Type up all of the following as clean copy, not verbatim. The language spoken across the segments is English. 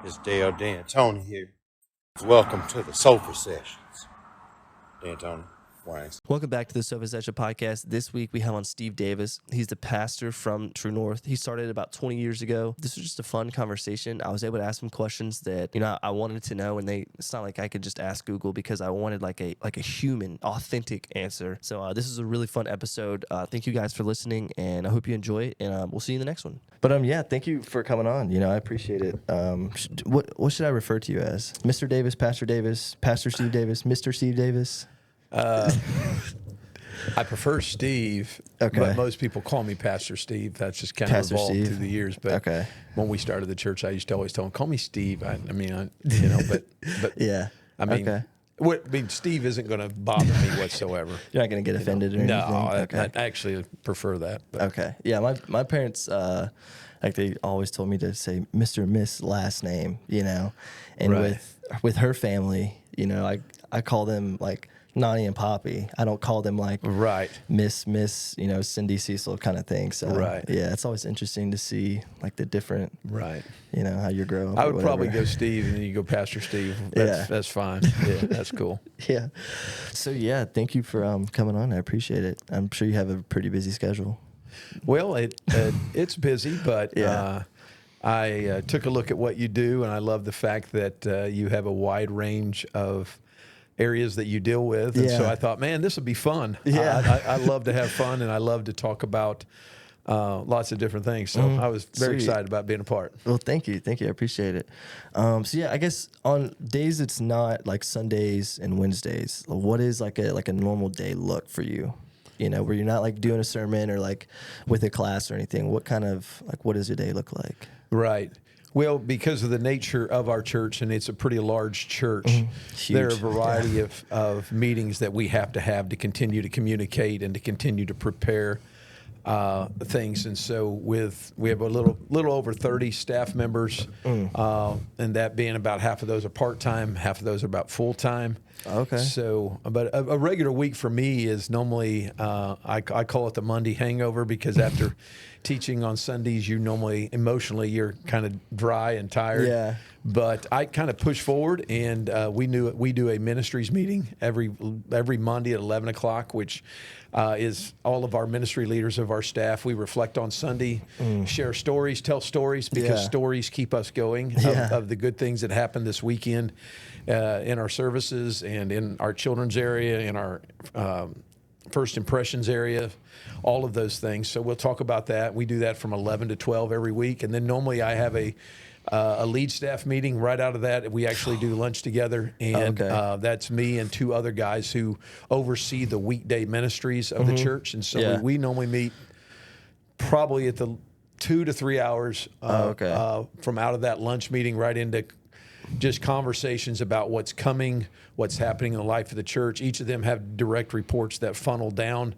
It's Dale D'Antoni here. Welcome to the Sofa Sessions. D'Antoni, Wines. Welcome back to the Sofa Session podcast. This week we have on Steve Davis. He's the pastor from TrueNorth. He started about 20 years ago. This was just a fun conversation. I was able to ask him questions that, I wanted to know, and it's not like I could just ask Google because I wanted like a human, authentic answer. So this is a really fun episode. Thank you guys for listening, and I hope you enjoy it, and we'll see you in the next one. But yeah, thank you for coming on. I appreciate it. What should I refer to you as? Mr. Davis, Pastor Steve Davis, Mr. Steve Davis? I prefer Steve, but most people call me Pastor Steve. That's just kind of evolved through the years. But when we started the church, I used to always tell them, "Call me Steve." I mean, yeah. I mean, Steve isn't going to bother me whatsoever. You're not going to get offended or anything? No, I actually prefer that. But. Okay. Yeah, my parents, they always told me to say Mr. and Miss last name, and with her family, I call them like Nani and Poppy. I don't call them like Miss, Cindy Cecil kind of thing. So yeah, it's always interesting to see like the different, how you grow up. I would probably go Steve and then you go Pastor Steve. That's fine. Yeah, that's cool. Yeah. So yeah, thank you for coming on. I appreciate it. I'm sure you have a pretty busy schedule. Well, it's busy, but I took a look at what you do, and I love the fact that you have a wide range of areas that you deal with. And so I thought, man, this would be fun. Yeah. I love to have fun, and I love to talk about lots of different things. So I was very excited about being a part. Well, thank you. I appreciate it. So yeah, I guess on days it's not like Sundays and Wednesdays, what is like a normal day look for you? Where you're not like doing a sermon or like with a class or anything. What does your day look like? Right. Well, because of the nature of our church, and it's a pretty large church, there are a variety of meetings that we have to continue to communicate and to continue to prepare things. And so we have a little over 30 staff members, and that being about half of those are part-time, half of those are about full-time. Okay. So, but a regular week for me is normally, I call it the Monday hangover, because after teaching on Sundays, emotionally, you're kind of dry and tired. Yeah. But I kind of push forward, and we do a ministries meeting every Monday at 11 o'clock, which is all of our ministry leaders of our staff. We reflect on Sunday, share stories, tell stories, because stories keep us going of the good things that happened this weekend in our services and in our children's area, in our first impressions area, all of those things. So we'll talk about that. We do that from 11 to 12 every week. And then normally I have a lead staff meeting. Right out of that, we actually do lunch together, and that's me and two other guys who oversee the weekday ministries of the church. And so we normally meet probably at the 2 to 3 hours from out of that lunch meeting right into just conversations about what's coming, what's happening in the life of the church. Each of them have direct reports that funnel down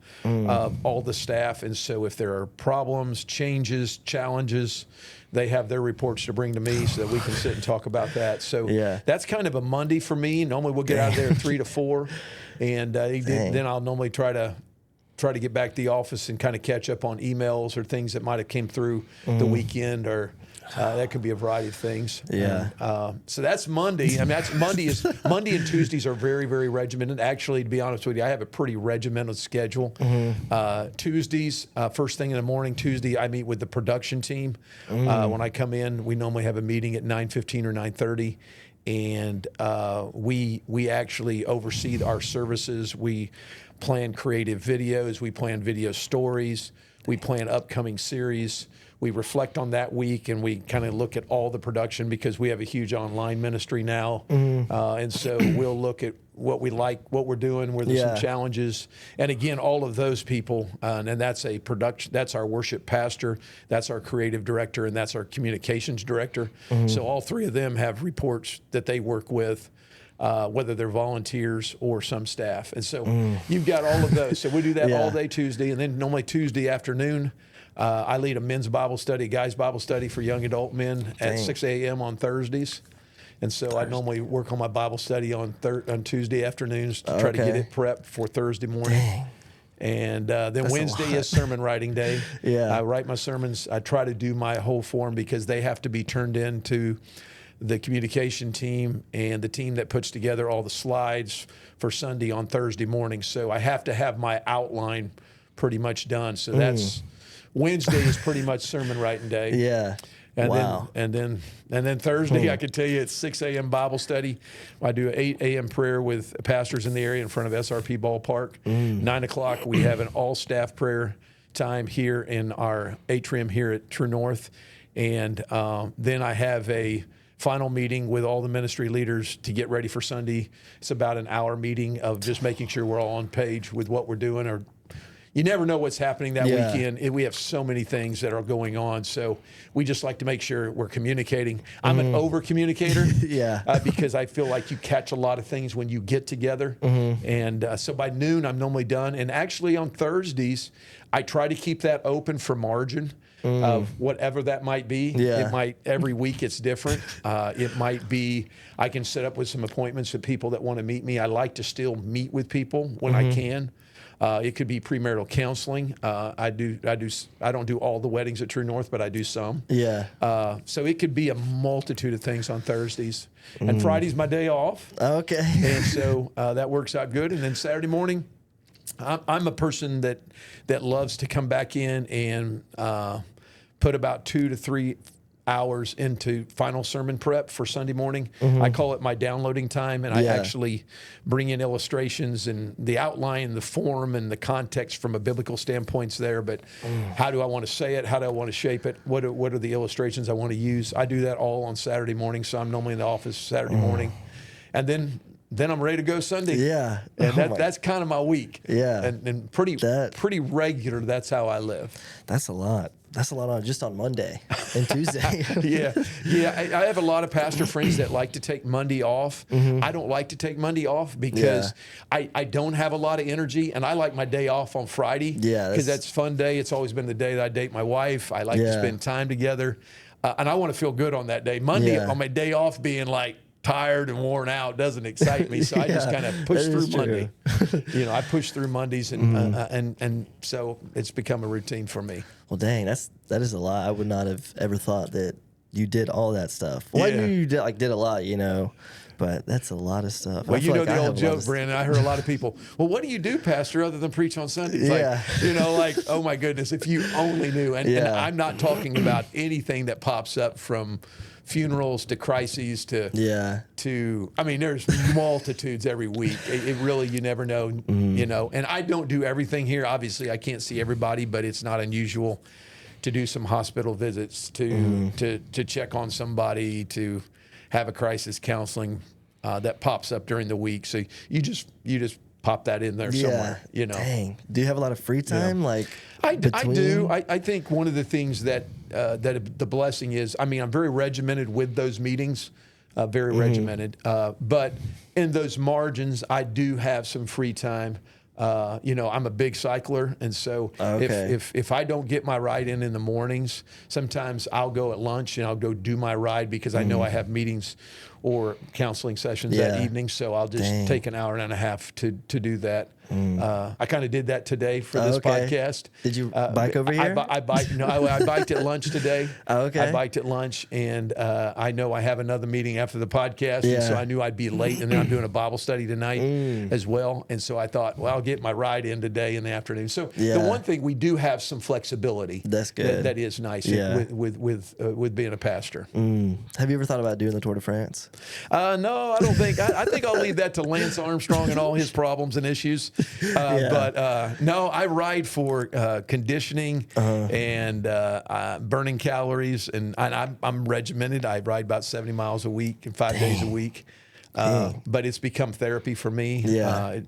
all the staff. And so if there are problems, changes, challenges, they have their reports to bring to me so that we can sit and talk about that. So that's kind of a Monday for me. Normally we'll get out of there at 3 to 4, and then I'll normally try to get back to the office and kind of catch up on emails or things that might have came through the weekend, or that could be a variety of things. Yeah. So that's Monday. I mean, Monday and Tuesdays are very, very regimented. Actually, to be honest with you, I have a pretty regimented schedule. Tuesdays, first thing in the morning, Tuesday, I meet with the production team. When I come in, we normally have a meeting at 9:15 or 9:30. And we actually oversee our services. We plan creative videos. We plan video stories. We plan upcoming series. We reflect on that week, and we kind of look at all the production, because we have a huge online ministry now. And so we'll look at what we like, what we're doing, where there's some challenges. And again, all of those people, and that's a production, that's our worship pastor, that's our creative director, and that's our communications director. So all three of them have reports that they work with, whether they're volunteers or some staff. And so you've got all of those. So we do that all day Tuesday, and then normally Tuesday afternoon, I lead a men's Bible study, guys' Bible study for young adult men at 6 a.m. on Thursdays. And so I normally work on my Bible study on Tuesday afternoons to try to get it prepped for Thursday morning. And then Wednesday is sermon writing day. I write my sermons. I try to do my whole form because they have to be turned into the communication team and the team that puts together all the slides for Sunday on Thursday morning. So I have to have my outline pretty much done. So that's Wednesday is pretty much sermon writing day. Yeah. And wow. then Thursday, I could tell you it's 6 a.m. Bible study. I do an 8 a.m. prayer with pastors in the area in front of SRP Ballpark. 9 o'clock, we have an all-staff prayer time here in our atrium here at True North. And then I have a final meeting with all the ministry leaders to get ready for Sunday. It's about an hour meeting of just making sure we're all on page with what we're doing. Or you never know what's happening that weekend. We have so many things that are going on. So we just like to make sure we're communicating. I'm an over communicator because I feel like you catch a lot of things when you get together. And so by noon, I'm normally done. And actually on Thursdays, I try to keep that open for margin of whatever that might be. It might, every week it's different. It might be, I can set up with some appointments with people that want to meet me. I like to still meet with people when I can. It could be premarital counseling. I don't do all the weddings at True North, but I do some. So it could be a multitude of things on Thursdays. And Friday's my day off. Okay. And so that works out good. And then Saturday morning, I'm a person that loves to come back in and put about 2 to 3 hours into final sermon prep for Sunday morning. I call it my downloading time, and I actually bring in illustrations and the outline, the form, and the context from a biblical standpoint's there, but how do I want to say it? How do I want to shape it? What are the illustrations I want to use? I do that all on Saturday morning, so I'm normally in the office Saturday morning. And then I'm ready to go Sunday. And that's kind of my week. And pretty regular, that's how I live. That's a lot. That's a lot just on Monday and Tuesday. I have a lot of pastor friends that like to take Monday off. I don't like to take Monday off because I don't have a lot of energy, and I like my day off on Friday because that's a fun day. It's always been the day that I date my wife. I like to spend time together, and I want to feel good on that day. Monday, on my day off, being like tired and worn out doesn't excite me, so I just kind of push through Monday. I push through Mondays, and so it's become a routine for me. Well, dang, that is a lot. I would not have ever thought that you did all that stuff. Well, I knew you did a lot, but that's a lot of stuff. Well, the old joke, Brandon. I heard a lot of people, well, what do you do, Pastor, other than preach on Sundays? Like, oh my goodness, if you only knew. And I'm not talking about anything that pops up from funerals to crises to I mean, there's multitudes every week. It really, you never know, and I don't do everything here. Obviously, I can't see everybody, but it's not unusual to do some hospital visits, to check on somebody, to have a crisis counseling that pops up during the week. So you just pop that in there somewhere, Dang. Do you have a lot of free time? Like I do. I think one of the things that the blessing is, I mean, I'm very regimented with those meetings, very regimented. But in those margins, I do have some free time. I'm a big cycler, and so if I don't get my ride in the mornings, sometimes I'll go at lunch and I'll go do my ride because I know I have meetings or counseling sessions that evening. So I'll just take an hour and a half to do that. I kind of did that today for this podcast. Did you bike over here? I biked at lunch today. I biked at lunch, and I know I have another meeting after the podcast, and so I knew I'd be late, and then I'm doing a Bible study tonight as well. And so I thought, well, I'll get my ride in today in the afternoon. So the one thing, we do have some flexibility. That's good. That is nice with being a pastor. Have you ever thought about doing the Tour de France? No, I don't think. I think I'll leave that to Lance Armstrong and all his problems and issues. But no, I ride for conditioning and burning calories, and I'm regimented. I ride about 70 miles a week and 5 days a week. But it's become therapy for me,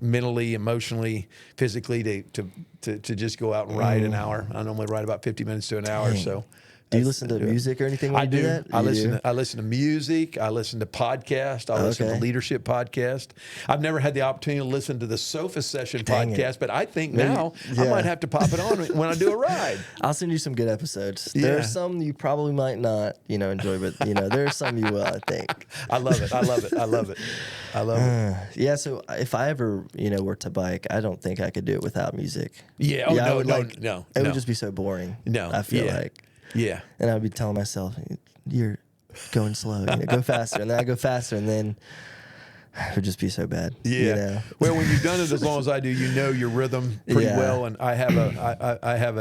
mentally, emotionally, physically, to just go out and ride an hour. I normally ride about 50 minutes to an hour. So. Do you listen to music or anything when you do that? I listen to music. I listen to podcasts. I listen to leadership podcasts. I've never had the opportunity to listen to the Sofa Session podcast, but I think now I might have to pop it on when I do a ride. I'll send you some good episodes. There are some you probably might not, enjoy, but there are some you will, I think. I love it. I love it. Yeah. So if I ever, were to bike, I don't think I could do it without music. Yeah. It would just be so boring. No. I feel like. Yeah. And I'd be telling myself, you're going slow, go faster. And then I go faster, and then it would just be so bad. Yeah. Well, when you've done it as long as I do, you know your rhythm pretty well. And I have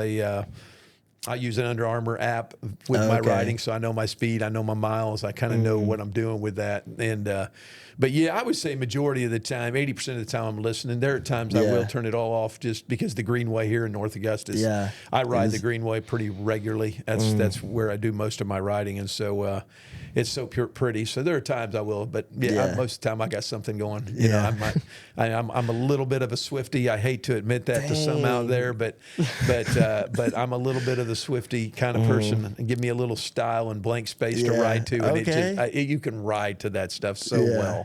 I use an Under Armour app with my riding, so I know my speed, I know my miles, I kind of know what I'm doing with that. And but yeah, I would say majority of the time, 80% of the time I'm listening. There are times I will turn it all off just because the Greenway here in North Augusta, I ride the Greenway pretty regularly. That's where I do most of my riding, and so it's so pretty. So there are times I will, but most of the time I got something going. You know, I'm a little bit of a Swiftie. I hate to admit that to some out there, but I'm a little bit of the Swiftie kind of person. And give me a little style and blank space to ride to, and you can ride to that stuff so well.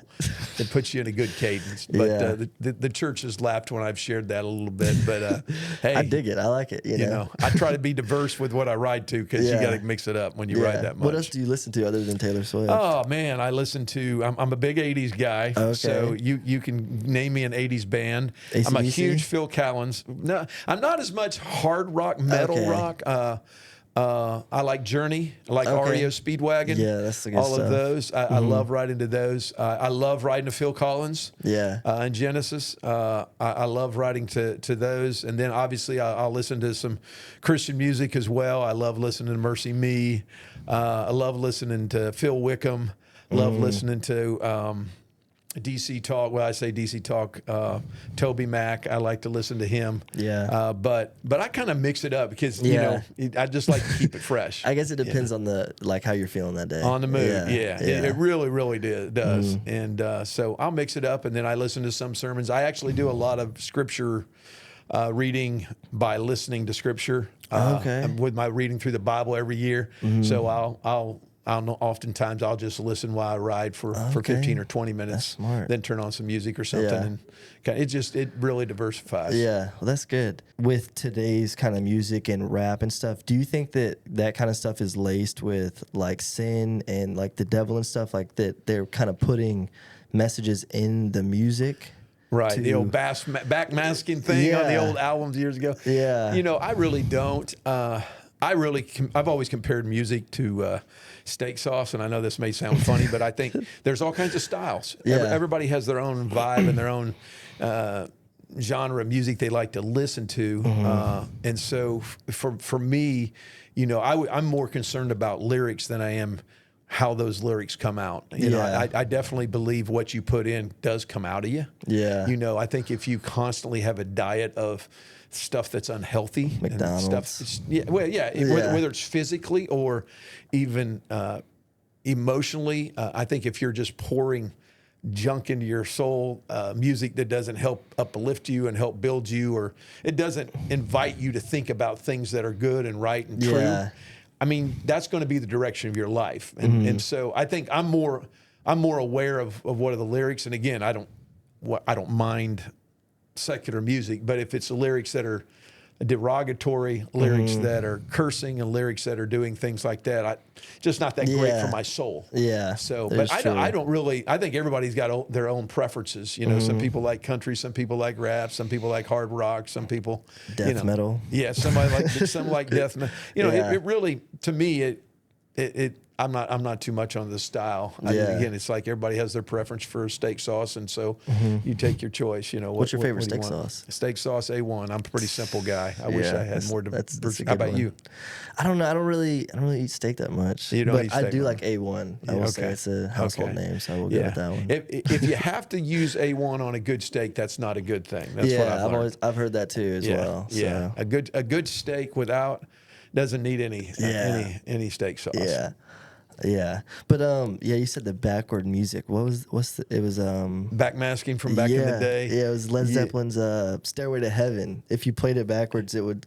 It puts you in a good cadence. But the church has laughed when I've shared that a little bit. But hey, I dig it. I like it. You know, I try to be diverse with what I ride to, because you got to mix it up when you ride that much. What else do you listen to other than Taylor Swift? Oh man, I listen to. I'm a big '80s guy, so you can name me an '80s band. AC/DC? I'm a huge Phil Collins. No, I'm not as much hard rock, metal rock. I like Journey. I like REO Speedwagon. Yeah, that's the good all stuff. of those. I love riding to those. I love riding to Phil Collins. And Genesis. I love riding to those. And then obviously I'll listen to some Christian music as well. I love listening to Mercy Me. I love listening to Phil Wickham. Love listening to DC Talk. Well, I say DC Talk. Toby Mac. I like to listen to him. But I kind of mix it up because you know I just like to keep it fresh. I guess it depends on the how you're feeling that day. On the mood. It really does. And so I'll mix it up, and then I listen to some sermons. I actually do a lot of scripture reading by listening to scripture. With my reading through the Bible every year. So I'll oftentimes I'll just listen while I ride for 15 or 20 minutes. Then turn on some music or something, and it really diversifies. Yeah, well, that's good. With today's kind of music and rap and stuff, do you think that kind of stuff is laced with like sin and like the devil and stuff, like that they're kind of putting messages in the music? Right, the old backmasking thing on the old albums years ago. You know, I really don't. I've always compared music to steak sauce, and I know this may sound funny, but I think there's all kinds of styles. Everybody has their own vibe and their own genre of music they like to listen to, and so for me, you know, I'm more concerned about lyrics than I am how those lyrics come out. You know, I definitely believe what you put in does come out of you. You know, I think if you constantly have a diet of stuff that's unhealthy, McDonald's. And stuff, whether it's physically or even emotionally, I think if you're just pouring junk into your soul, music that doesn't help uplift you and help build you, or it doesn't invite you to think about things that are good and right and true, I mean, that's going to be the direction of your life. And so I think I'm more aware of what are the lyrics. And again, I don't mind secular music, but if it's the lyrics that are derogatory, lyrics that are cursing, and lyrics that are doing things like that, just not that great for my soul. So, but I don't really. I think everybody's got their own preferences. You know, some people like country, some people like rap, some people like hard rock, some people death metal. Yeah, some like death metal. You know, it really, to me, I'm not too much on the style. Again, it's like everybody has their preference for steak sauce, and so you take your choice. You know, what's your favorite steak sauce? Steak sauce A1. I'm a pretty simple guy. I wish I had more. How about you? I don't know. I don't really eat steak that much. You don't eat steak. I do like A1. I will say it's a household name, so I will go with that one. If you have to use A1 on a good steak, that's not a good thing. That's what I've learned. I've heard that too as well. Yeah, so. a good steak doesn't need any steak sauce. But you said the backward music. It was backmasking from back in the day. Yeah, it was Led Zeppelin's Stairway to Heaven. If you played it backwards, it would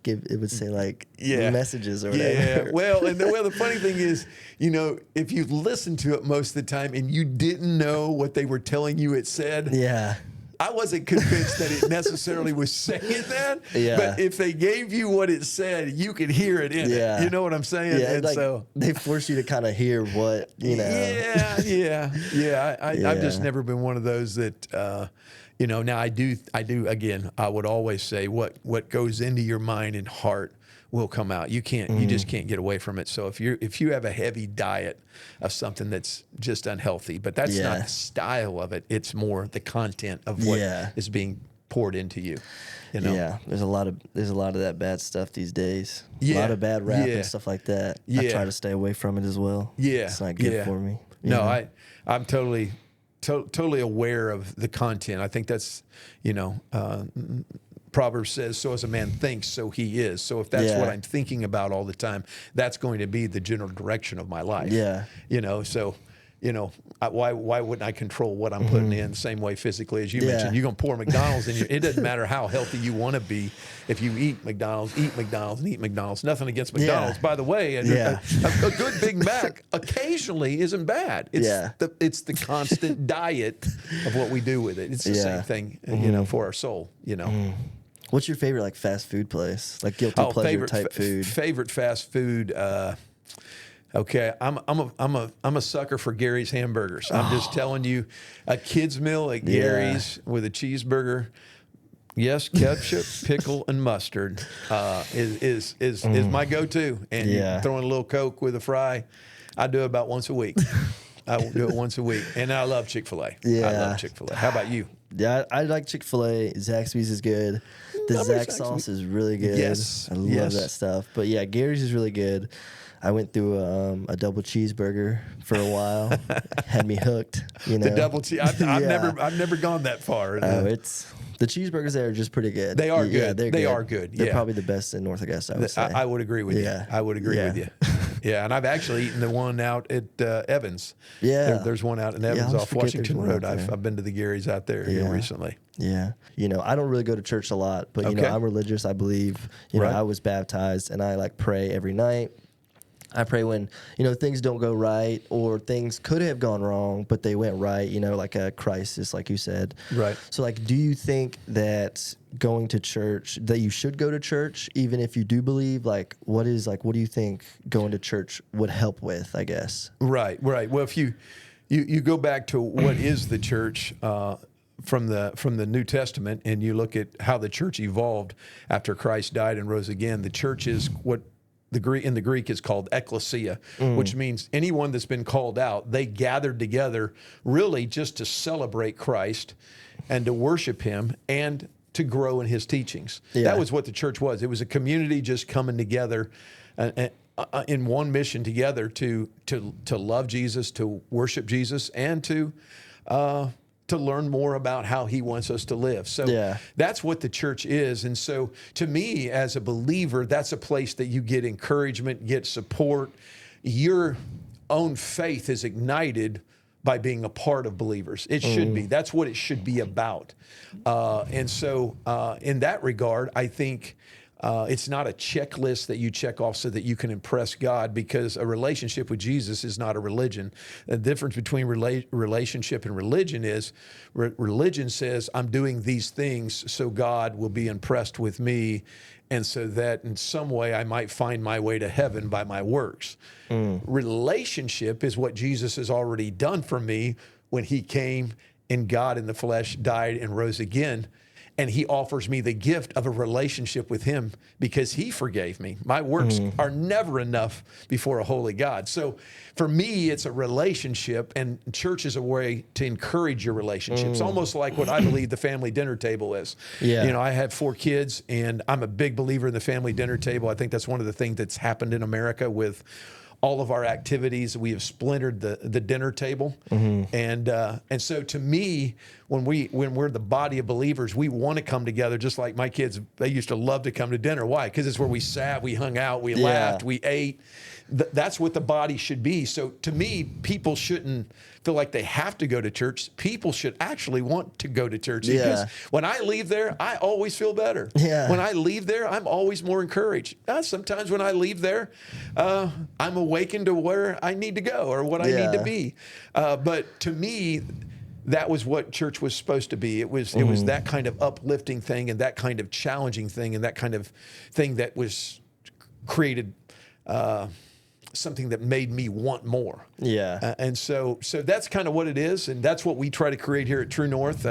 say like messages or whatever. Yeah. Well, and the funny thing is, you know, if you listen to it most of the time and you didn't know what they were telling you it said. I wasn't convinced that it necessarily was saying that, but if they gave you what it said, you could hear it in it. You know what I'm saying? Yeah, and like, so they force you to kind of hear what, you know. I've just never been one of those that, you know, now I do, again, I would always say what goes into your mind and heart will come out. You just can't get away from it. So if you have a heavy diet of something that's just unhealthy, but that's not the style of it. It's more the content of what is being poured into you. You know? Yeah, there's a lot of that bad stuff these days. A lot of bad rap and stuff like that. I try to stay away from it as well. Yeah, it's not good for me. No, I'm totally aware of the content. I think that's, Proverbs says, so as a man thinks, so he is. So if that's what I'm thinking about all the time, that's going to be the general direction of my life. Yeah. So, why wouldn't I control what I'm putting in the same way physically as you mentioned? You're going to pour McDonald's in it doesn't matter how healthy you want to be. If you eat McDonald's, and eat McDonald's. Nothing against McDonald's, by the way. And a good Big Mac occasionally isn't bad. It's the constant diet of what we do with it. It's the same thing, for our soul, What's your favorite like fast food place? Like guilty pleasure type food? Favorite fast food. Okay, I'm a sucker for Gary's hamburgers. I'm just telling you, a kid's meal at Gary's with a cheeseburger. Yes, ketchup, pickle, and mustard is my go-to. And you throw in a little Coke with a fry. I do it about once a week. I will do it once a week. And I love Chick-Fil-A. Yeah. I love Chick-Fil-A. How about you? Yeah, I like Chick-fil-A. Zaxby's is good. The Zax sauce is really good. Yes. I love that stuff. But yeah, Gary's is really good. I went through a double cheeseburger for a while. Had me hooked. The double cheese. I've never gone that far. It's the cheeseburgers there are just pretty good. They are good. Yeah, they are good. They're probably the best in North Augusta, I would say. I would agree with you. I would agree with you. Yeah, and I've actually eaten the one out at Evans. Yeah. There's one out in Evans off Washington Road. I've been to the Gary's out there recently. Yeah. I don't really go to church a lot, but, I'm religious. I believe, I was baptized and I pray every night. I pray when, things don't go right or things could have gone wrong, but they went right, like a crisis, like you said. Right. So, do you think that going to church, that you should go to church, even if you do believe? What do you think going to church would help with, I guess? Right. Well, if you go back to what is the church, from the New Testament, and you look at how the church evolved after Christ died and rose again, the church is what in the Greek is called ecclesia, which means anyone that's been called out. They gathered together really just to celebrate Christ and to worship him and to grow in his teachings. That was what the church was. It was a community just coming together in one mission together to love Jesus, to worship Jesus, and to learn more about how he wants us to live. So that's what the church is. And so to me, as a believer, that's a place that you get encouragement, get support. Your own faith is ignited by being a part of believers. It should be. That's what it should be about. And so in that regard, I think it's not a checklist that you check off so that you can impress God, because a relationship with Jesus is not a religion. The difference between relationship and religion is religion says, I'm doing these things so God will be impressed with me, and so that in some way I might find my way to heaven by my works. Relationship is what Jesus has already done for me when he came in God in the flesh, died, and rose again. And he offers me the gift of a relationship with him because he forgave me. My works are never enough before a holy God. So for me, it's a relationship, and church is a way to encourage your relationships. Almost like what I believe the family dinner table is. Yeah. I have 4 kids, and I'm a big believer in the family dinner table. I think that's one of the things that's happened in America with all of our activities. We have splintered the dinner table, and so to me, when we're the body of believers, we want to come together. Just like my kids, they used to love to come to dinner. Why? Because it's where we sat, we hung out, we laughed, we ate. That's what the body should be. So to me, people shouldn't feel like they have to go to church. People should actually want to go to church. Because when I leave there, I always feel better. When I leave there, I'm always more encouraged. Sometimes when I leave there, I'm awakened to where I need to go or what I need to be. But to me, that was what church was supposed to be. It was that kind of uplifting thing, and that kind of challenging thing, and that kind of thing that was created something that made me want more. Yeah. And so that's kind of what it is, and that's what we try to create here at True North.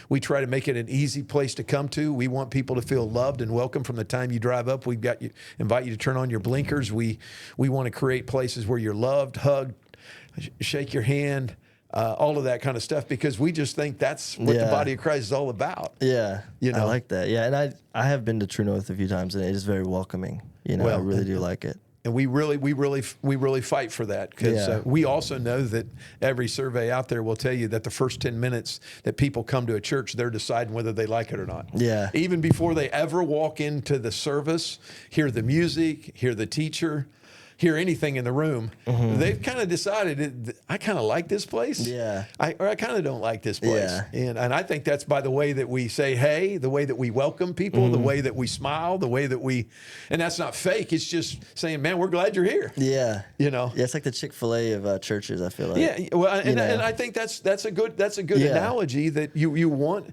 We try to make it an easy place to come to. We want people to feel loved and welcome from the time you drive up. We've got you, invite you to turn on your blinkers. We want to create places where you're loved, hugged, shake your hand, all of that kind of stuff, because we just think that's what the body of Christ is all about. Yeah, You know? I like that. Yeah, and I have been to True North a few times, and it is very welcoming. You know, Well, I really do like it. And we really fight for that, because we also know that every survey out there will tell you that the first 10 minutes that people come to a church, they're deciding whether they like it or not. Yeah. Even before they ever walk into the service, hear the music, hear the teacher, hear anything in the room, they've kind of decided, I kind of like this place. Yeah. Or I kind of don't like this place. Yeah. And I think that's by the way that we say hey, the way that we welcome people, the way that we smile, the way that we, and that's not fake. It's just saying, man, we're glad you're here. Yeah. You know? Yeah, it's like the Chick-Fil-A of churches, I feel like. Yeah, well, and know? I think that's a good Yeah. analogy, that you want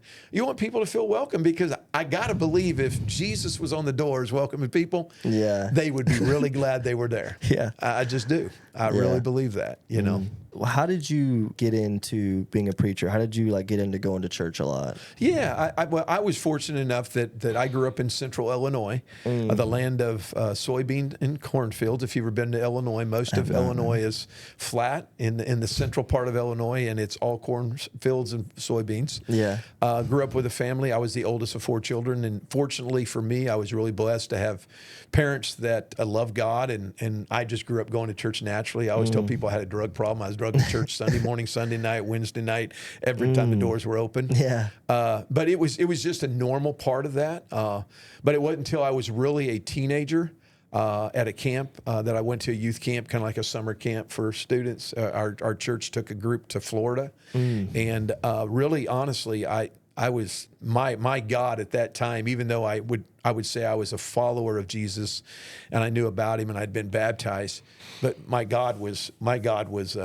people to feel welcome, because I gotta believe if Jesus was on the doors welcoming people, they would be really glad they were there. Yeah. I just do. I really believe that. You know. Well, how did you get into being a preacher? How did you like get into going to church a lot? Yeah, I was fortunate enough that I grew up in central Illinois, the land of soybean and cornfields. If you've ever been to Illinois, most of Illinois is flat in the central part of Illinois, and it's all cornfields and soybeans. Yeah. Grew up with a family. I was the oldest of 4 children, and fortunately for me, I was really blessed to have parents that love God, and I just grew up going to church naturally. I always tell people I had a drug problem. I was drug to church Sunday morning, Sunday night, Wednesday night, every time the doors were open. Yeah. But it was just a normal part of that. But it wasn't until I was really a teenager at a camp that I went to a youth camp, kind of like a summer camp for students. Our church took a group to Florida, and really, honestly, I was my God at that time. Even though I would say I was a follower of Jesus, and I knew about Him, and I'd been baptized, but my God was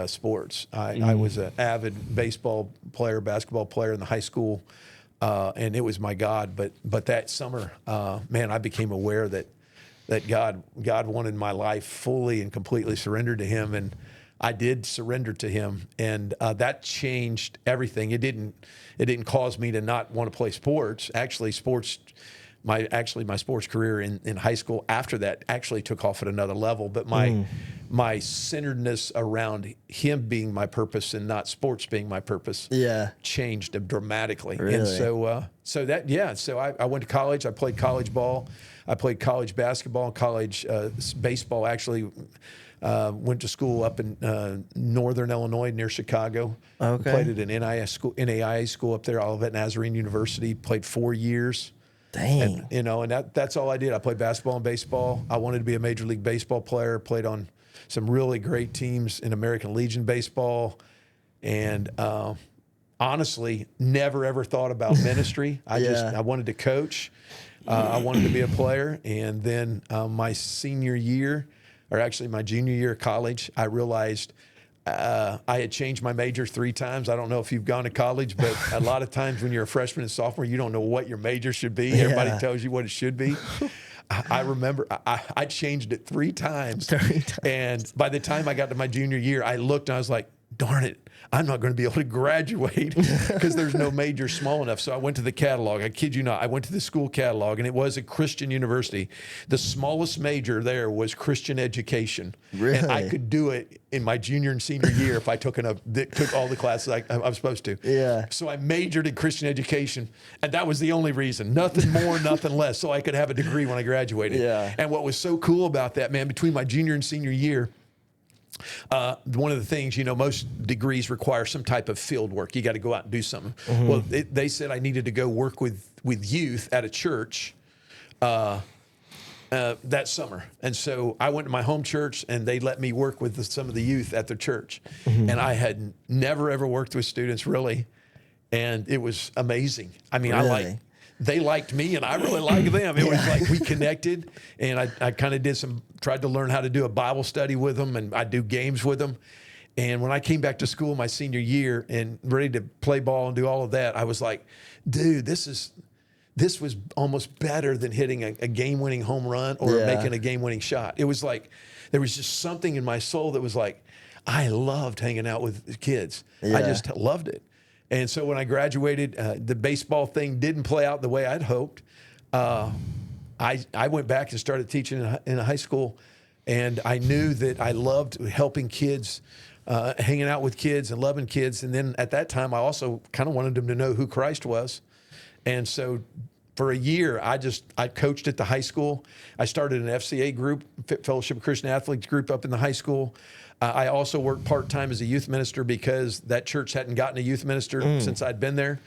sports. I was an avid baseball player, basketball player in the high school, and it was my God. But that summer, man, I became aware that God wanted my life fully and completely surrendered to Him, and I did surrender to Him, and that changed everything. It didn't cause me to not want to play sports. Actually, my sports career in high school after that actually took off at another level. But my centeredness around Him being my purpose and not sports being my purpose changed dramatically. Really? And so I went to college. I played college ball. I played college basketball, college baseball. Actually, went to school up in northern Illinois near Chicago. Okay. Played at an NAIA school up there, Olivet Nazarene University. Played 4 years. Dang. And that's all I did. I played basketball and baseball. I wanted to be a Major League Baseball player. Played on some really great teams in American Legion baseball, and honestly, never ever thought about ministry. I wanted to coach. I wanted to be a player, and then my senior year, or actually my junior year of college, I realized I had changed my major 3 times. I don't know if you've gone to college, but a lot of times when you're a freshman and sophomore, you don't know what your major should be. Yeah. Everybody tells you what it should be. I remember I changed it 3 times. And by the time I got to my junior year, I looked and I was like, darn it, I'm not going to be able to graduate because there's no major small enough. So I went to the catalog. I kid you not. I went to the school catalog, and it was a Christian university. The smallest major there was Christian education. Really? And I could do it in my junior and senior year if I took all the classes I was supposed to. Yeah. So I majored in Christian education, and that was the only reason. Nothing more, nothing less, so I could have a degree when I graduated. Yeah. And what was so cool about that, man, between my junior and senior year, one of the things, most degrees require some type of field work. You got to go out and do something. Well, they said I needed to go work with youth at a church that summer. And so I went to my home church, and they let me work with some of the youth at the church. And I had never, ever worked with students, really. And it was amazing. I mean, Really? They liked me, and I really liked them. It was like we connected, and I kind of tried to learn how to do a Bible study with them, and I do games with them. And when I came back to school my senior year and ready to play ball and do all of that, I was like, dude, this was almost better than hitting a game-winning home run or making a game-winning shot. It was like, there was just something in my soul that was like, I loved hanging out with kids. I just loved it. And so when I graduated, the baseball thing didn't play out the way I'd hoped. I went back and started teaching in a high school, and I knew that I loved helping kids, hanging out with kids and loving kids. And then at that time, I also kind of wanted them to know who Christ was. And so for a year, I coached at the high school. I started an FCA group, Fellowship of Christian Athletes group up in the high school. I also worked part-time as a youth minister because that church hadn't gotten a youth minister since I'd been there.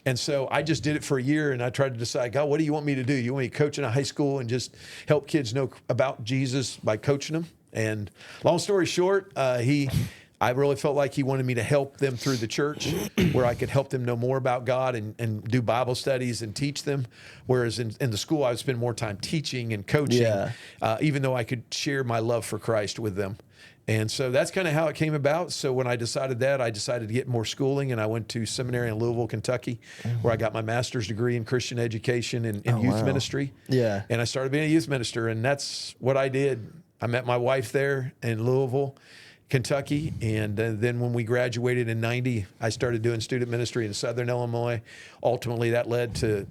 And so I just did it for a year, and I tried to decide, God, what do you want me to do? You want me to coach in a high school and just help kids know about Jesus by coaching them? And long story short, I really felt like he wanted me to help them through the church, where I could help them know more about God and do Bible studies and teach them. Whereas in the school, I would spend more time teaching and coaching, even though I could share my love for Christ with them. And so that's kind of how it came about. So when I decided that, I decided to get more schooling, and I went to seminary in Louisville, Kentucky, where I got my master's degree in Christian education and youth ministry. Yeah. And I started being a youth minister, and that's what I did. I met my wife there in Louisville, Kentucky, and then when we graduated in '90, I started doing student ministry in Southern Illinois. Ultimately, that led to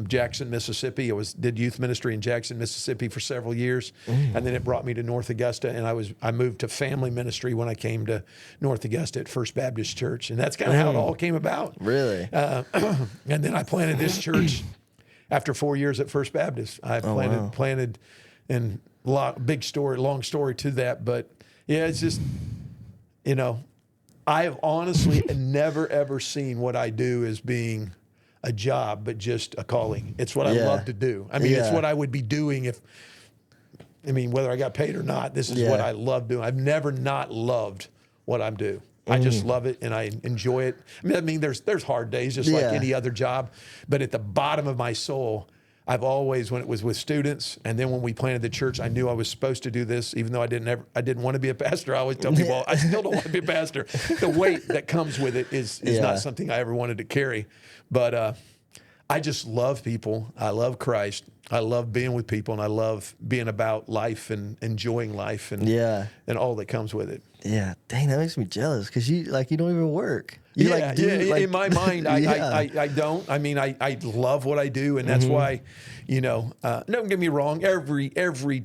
Jackson, Mississippi. I did youth ministry in Jackson, Mississippi for several years, and then it brought me to North Augusta, and I moved to family ministry when I came to North Augusta at First Baptist Church, and that's kind of how it all came about. Really? And then I planted this church after 4 years at First Baptist. I planted, and long story to that, but. Yeah, it's just, I have honestly never, ever seen what I do as being a job, but just a calling. It's what I love to do. I mean, it's what I would be doing whether I got paid or not, this is what I love doing. I've never not loved what I'm doing. I just love it, and I enjoy it. There's hard days, just like any other job, but at the bottom of my soul, I've always, when it was with students, and then when we planted the church, I knew I was supposed to do this, even though I didn't want to be a pastor. I always tell people, I still don't want to be a pastor. The weight that comes with it is not something I ever wanted to carry. But I just love people. I love Christ. I love being with people, and I love being about life and enjoying life and all that comes with it. Yeah, dang, that makes me jealous because you don't even work. In my mind, I don't. I mean, I love what I do, and that's why, don't get me wrong. Every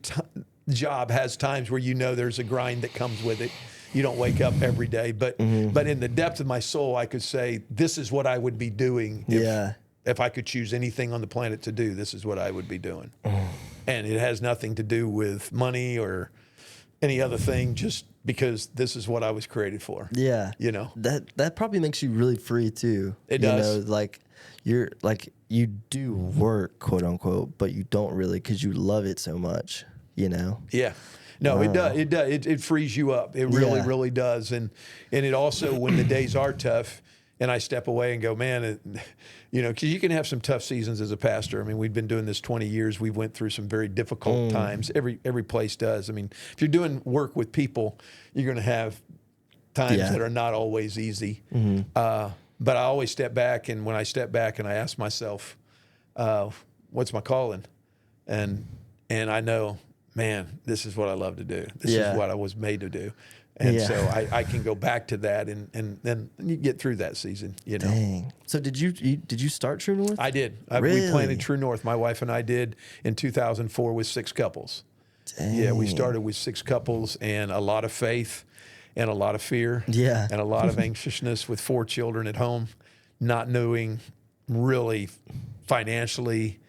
job has times where there's a grind that comes with it. You don't wake up every day, but in the depth of my soul, I could say this is what I would be doing. If I could choose anything on the planet to do, this is what I would be doing. And it has nothing to do with money or any other thing, just because this is what I was created for. Yeah. That probably makes you really free too. It does. You do work, quote unquote, but you don't really because you love it so much, Yeah. No, wow. It does. It does. It frees you up. It really, really does. And it also, when the days are tough, and I step away and go, man, because you can have some tough seasons as a pastor. I mean, we've been doing this 20 years. We went through some very difficult times. Every place does. I mean, if you're doing work with people, you're going to have times that are not always easy. But I always step back, and when I step back and I ask myself, what's my calling? And I know, man, this is what I love to do. This is what I was made to do. And so I can go back to that, and then you get through that season, Dang. So did you start True North? I did. Really? We planted True North. My wife and I did in 2004 with 6 couples. Dang. Yeah, we started with 6 couples and a lot of faith and a lot of fear and a lot of anxiousness with 4 children at home, not knowing really financially,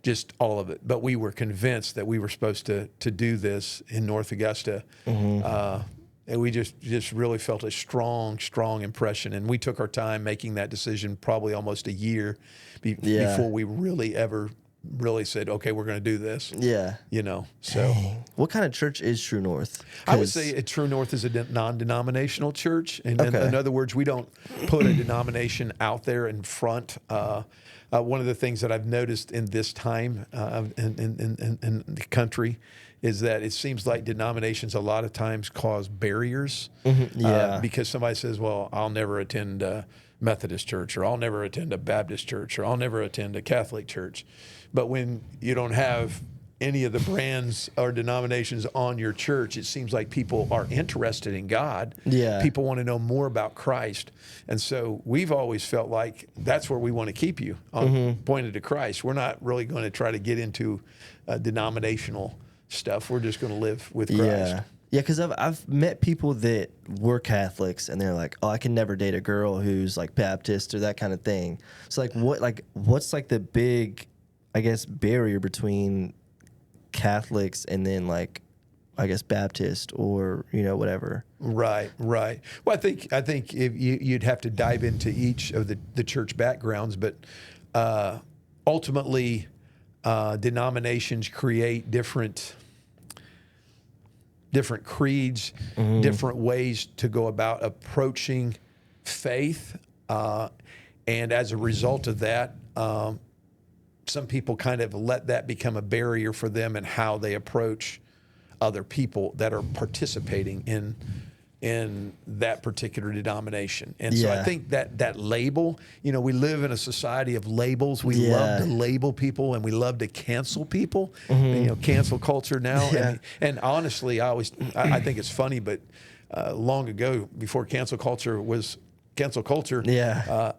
just all of it. But we were convinced that we were supposed to do this in North Augusta. And we just really felt a strong impression. And we took our time making that decision, probably almost a year before we really said, okay, we're going to do this. Yeah. So. Dang. What kind of church is True North? I would say True North is a non-denominational church. And in other words, we don't put a denomination out there in front. One of the things that I've noticed in this time in the country is that it seems like denominations a lot of times cause barriers. Because somebody says, well, I'll never attend a Methodist church, or I'll never attend a Baptist church, or I'll never attend a Catholic church. But when you don't have any of the brands or denominations on your church, it seems like people are interested in God. Yeah. People want to know more about Christ. And so we've always felt like that's where we want to keep you, pointed to Christ. We're not really going to try to get into denominational stuff. We're just going to live with Christ. Yeah. Yeah, because I've met people that were Catholics and they're like, oh, I can never date a girl who's like Baptist or that kind of thing. So what's like the big, I guess, barrier between Catholics and then like, I guess, Baptist or, whatever. Right. Well, I think if you'd have to dive into each of the church backgrounds, but ultimately denominations create different creeds, different ways to go about approaching faith. And as a result of that, some people kind of let that become a barrier for them in how they approach other people that are participating in that particular denomination. And so I think that label, we live in a society of labels. We love to label people and we love to cancel people, cancel culture now. Yeah. And honestly, I think it's funny, but long ago, before cancel culture was cancel culture,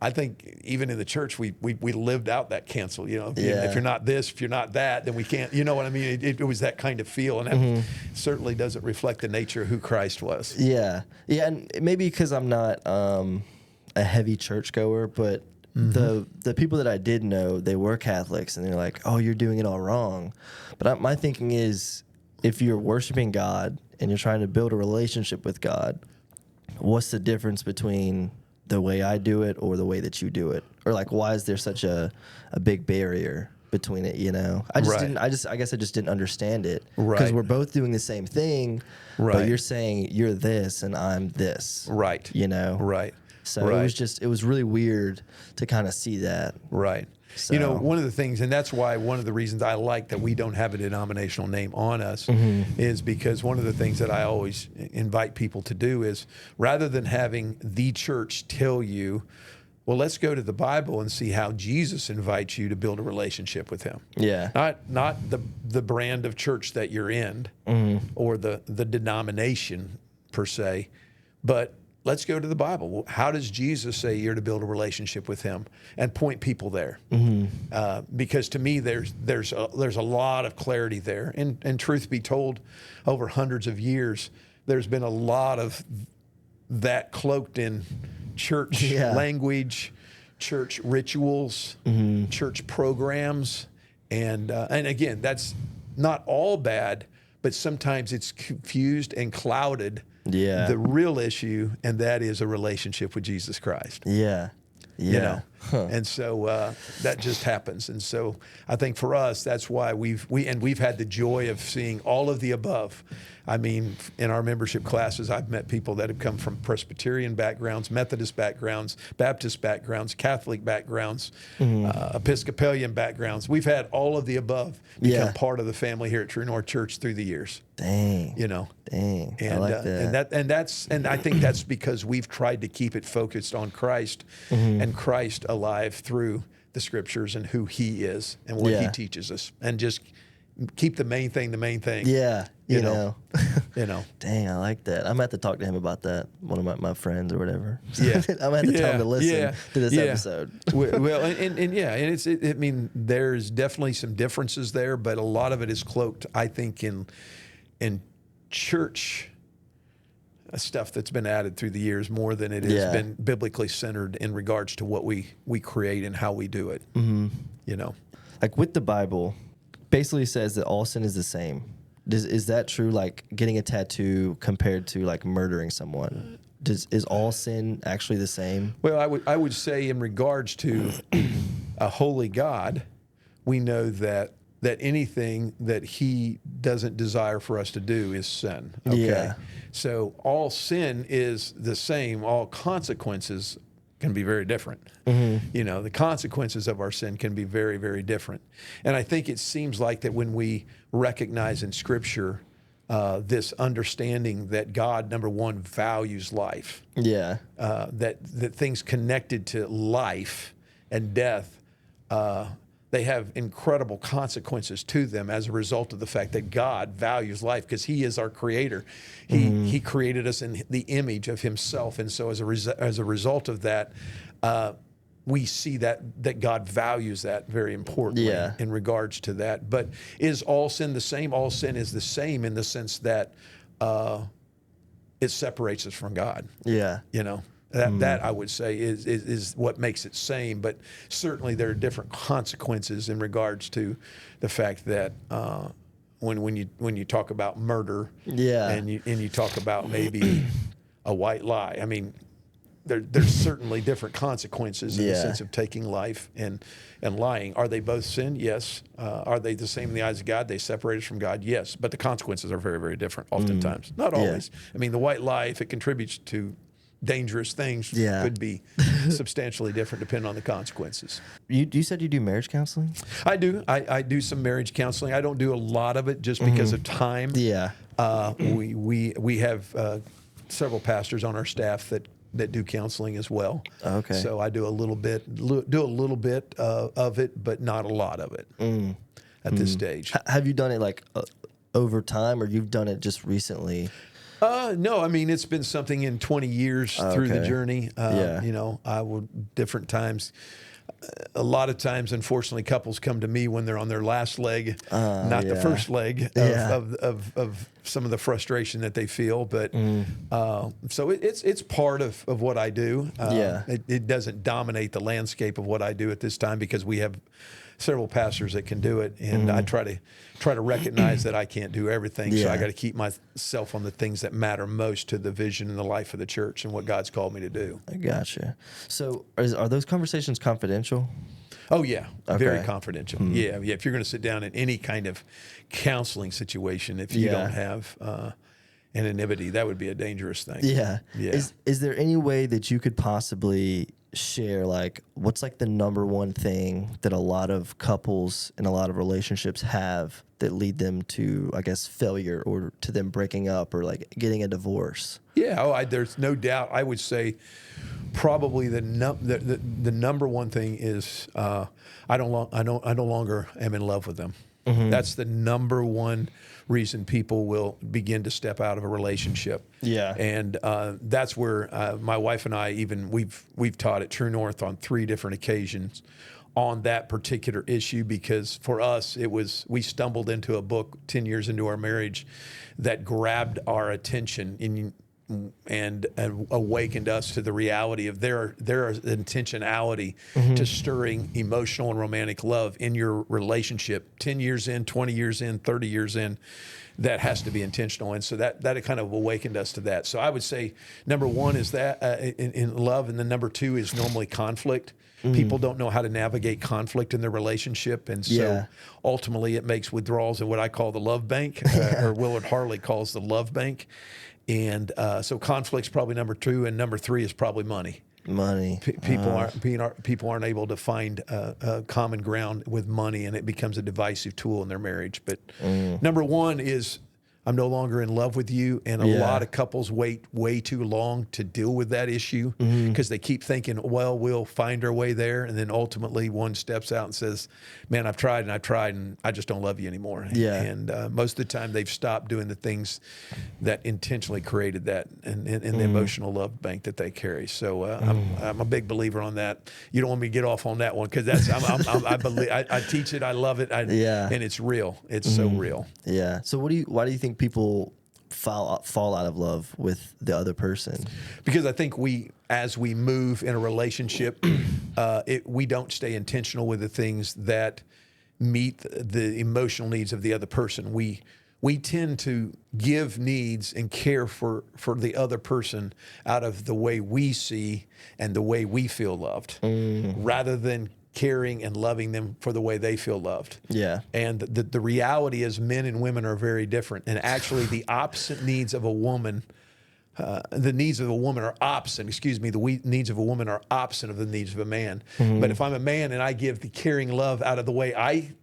I think even in the church, we lived out that cancel. If you're not this, if you're not that, then we can't. You know what I mean? It was that kind of feel, and that certainly doesn't reflect the nature of who Christ was. Yeah, and maybe because I'm not a heavy churchgoer, but the people that I did know, they were Catholics, and they're like, "Oh, you're doing it all wrong." But my thinking is, if you're worshiping God and you're trying to build a relationship with God, what's the difference between the way I do it or the way that you do it? Or like, why is there such a big barrier between it, I guess I just didn't understand it. Because we're both doing the same thing, but you're saying you're this and I'm this. Right. Right. So it was really weird to kind of see that. Right. So. One of the things, and that's why one of the reasons I like that we don't have a denominational name on us is because one of the things that I always invite people to do is, rather than having the church tell you, well, let's go to the Bible and see how Jesus invites you to build a relationship with him. Yeah. Not the brand of church that you're in or the denomination per se, but let's go to the Bible. Well, how does Jesus say you're to build a relationship with him, and point people there? Because to me, there's a lot of clarity there. And truth be told, over hundreds of years, there's been a lot of that cloaked in church language, church rituals, church programs, and again, that's not all bad, but sometimes it's confused and clouded. The real issue, and that is a relationship with Jesus Christ. And so that just happens. And so I think for us, that's why we've had the joy of seeing all of the above. I mean, in our membership classes, I've met people that have come from Presbyterian backgrounds, Methodist backgrounds, Baptist backgrounds, Catholic backgrounds, Episcopalian backgrounds. We've had all of the above become part of the family here at TrueNorth Church through the years. Dang. And I like that. And I think that's because we've tried to keep it focused on Christ and Christ alive through the scriptures and who he is and what he teaches us, and just keep the main thing. You know. Dang, I like that. I'm gonna have to talk to him about that. One of my friends or whatever. Yeah. I'm gonna have to tell him to listen to this episode. Well, I mean, there's definitely some differences there, but a lot of it is cloaked, I think, in church stuff that's been added through the years more than it has been biblically centered in regards to what we create and how we do it. Like with the Bible, basically says that all sin is the same. Is that true? Like getting a tattoo compared to like murdering someone, is all sin actually the same? Well, I would say in regards to a holy God, we know that anything that he doesn't desire for us to do is sin. Okay. So all sin is the same. All consequences can be very different. The consequences of our sin can be very, very different. And I think it seems like that when we recognize in Scripture this understanding that God, number one, values life. That things connected to life and death, that they have incredible consequences to them as a result of the fact that God values life, because He is our creator. He created us in the image of Himself. And so as a result of that, we see that God values that very importantly in regards to that. But is all sin the same? All sin is the same in the sense that it separates us from God. Yeah. You know, that I would say is what makes it same. But certainly there are different consequences in regards to the fact that when you talk about murder and you talk about maybe a white lie, I mean, there's certainly different consequences in the sense of taking life and lying. Are they both sin? Yes. Are they the same in the eyes of God? They separate us from God? Yes. But the consequences are very, very different oftentimes. Not always. I mean, the white lie, if it contributes to dangerous things, could be substantially different depending on the consequences. You said you do marriage counseling? I do. I do some marriage counseling. I don't do a lot of it just because of time. Yeah. We have several pastors on our staff that do counseling as well. Okay. So I do a little bit of it, but not a lot of it at this stage. Have you done it like over time, or you've done it just recently? No, I mean, it's been something in 20 years through the journey. You know, I would different times. A lot of times, unfortunately, couples come to me when they're on their last leg, not the first leg of some of the frustration that they feel. But so it's part of what I do. It doesn't dominate the landscape of what I do at this time, because we have several pastors that can do it, and I try to recognize that I can't do everything. So I got to keep myself on the things that matter most to the vision and the life of the church and what God's called me to do. I gotcha. So are those conversations confidential? Oh yeah, very confidential. Yeah. If you're going to sit down in any kind of counseling situation, if you don't have anonymity, that would be a dangerous thing. Yeah. Is there any way that you could possibly share, like, what's like the number one thing that a lot of couples and a lot of relationships have that lead them to, I guess, failure, or to them breaking up, or like getting a divorce? Yeah, there's no doubt. I would say probably the number one thing is I no longer am in love with them. That's the number one reason people will begin to step out of a relationship. Yeah. And that's where my wife and I, even we've taught at True North on 3 different occasions on that particular issue, because for us we stumbled into a book 10 years into our marriage that grabbed our attention and awakened us to the reality of their intentionality to stirring emotional and romantic love in your relationship. 10 years in, 20 years in, 30 years in, that has to be intentional. And so that kind of awakened us to that. So I would say number one is that in love, and then number 2 is normally conflict. People don't know how to navigate conflict in their relationship, and so ultimately it makes withdrawals in what I call the love bank, or Willard Harley calls the love bank. And so conflict's probably number 2, and number 3 is probably money. People aren't able to find common ground with money, and it becomes a divisive tool in their marriage. But number 1 is, I'm no longer in love with you, and a lot of couples wait way too long to deal with that issue, because they keep thinking, well, we'll find our way there, and then ultimately one steps out and says, man, I've tried and I just don't love you anymore. And most of the time they've stopped doing the things that intentionally created that and the emotional love bank that they carry. So I'm a big believer on that. You don't want me to get off on that one, because that's I teach it, I love it, and it's real. It's so real. Yeah. So why do you think people fall out of love with the other person? Because I think as we move in a relationship, we don't stay intentional with the things that meet the emotional needs of the other person. We tend to give needs and care for the other person out of the way we see and the way we feel loved, rather than caring and loving them for the way they feel loved. Yeah. And the reality is, men and women are very different. And actually the opposite needs of a woman, the needs of a woman are opposite, the needs of a woman are opposite of the needs of a man. But if I'm a man and I give the caring love out of the way I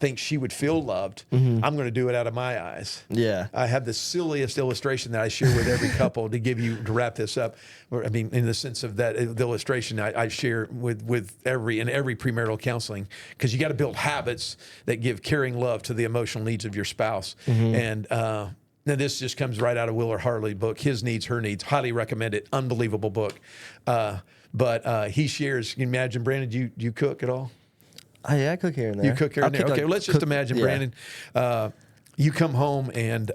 think she would feel loved, I'm going to do it out of my eyes. Yeah. I have the silliest illustration that I share with every couple to wrap this up. I mean, in the sense of that, the illustration I share with every premarital counseling, because you got to build habits that give caring love to the emotional needs of your spouse. And now this just comes right out of Willard Harley's book, His Needs, Her Needs. Highly recommend it. Unbelievable book. But he shares. Can you imagine, Brandon? Do you cook at all? Oh, yeah, I cook here and there. You cook here and there. Okay, well, let's just imagine, Brandon. You come home and